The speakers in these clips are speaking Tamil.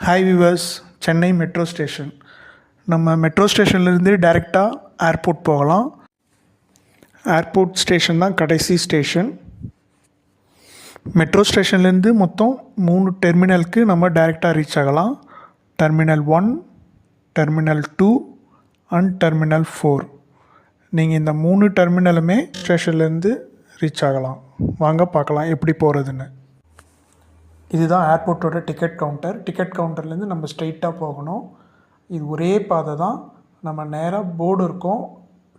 Hi viewers, Chennai metro station. நம்ம மெட்ரோ ஸ்டேஷன்லேருந்து டைரெக்டாக ஏர்போர்ட் போகலாம். ஏர்போர்ட் ஸ்டேஷன் தான் கடைசி ஸ்டேஷன். மெட்ரோ ஸ்டேஷன்லேருந்து மொத்தம் 3 டெர்மினலுக்கு நம்ம டைரெக்டாக ரீச் ஆகலாம். Terminal 1, terminal 2 and terminal 4. நீங்கள் இந்த 3 டெர்மினலுமே ஸ்டேஷன்லேருந்து ரீச் ஆகலாம். வாங்க பார்க்கலாம் எப்படி போகிறதுன்னு. இதுதான் ஏர்போர்ட்டோட டிக்கெட் கவுண்டர். டிக்கெட் கவுண்டர்லேருந்து நம்ம ஸ்ட்ரெயிட்டாக போகணும். இது ஒரே பாதை தான். நம்ம நேராக போர்டு இருக்கும்,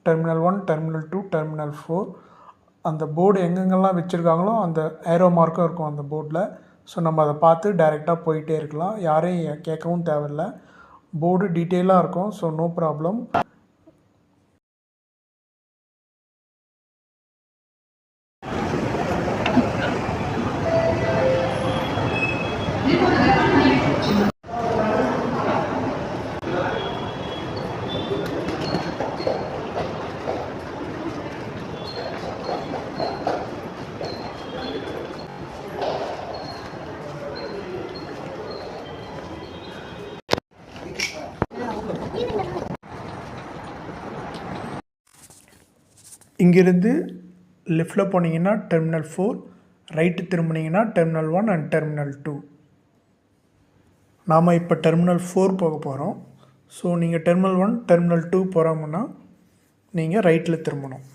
டெர்மினல் 1, டெர்மினல் 2, டெர்மினல் 4. அந்த போர்டு எங்கெங்கெல்லாம் வச்சுருக்காங்களோ அந்த ஏரோ மார்க்கும் இருக்கும் அந்த போர்டில். ஸோ நம்ம அதை பார்த்து டைரெக்டாக போயிட்டே இருக்கலாம். யாரையும் கேட்கவும் தேவையில்லை. போர்டு டீட்டெயிலாக இருக்கும். So no problem. இங்கிருந்து லெஃப்டில் போனீங்கன்னா டெர்மினல் 4, ரைட்டு திரும்பினீங்கன்னா டெர்மினல் 1 அண்ட் டெர்மினல் 2. நாம் இப்போ டெர்மினல் 4 போக போகிறோம். ஸோ நீங்கள் டெர்மினல் 1, டெர்மினல் 2 போகிறோம்னா நீங்கள் ரைட்டில் திரும்பணும்.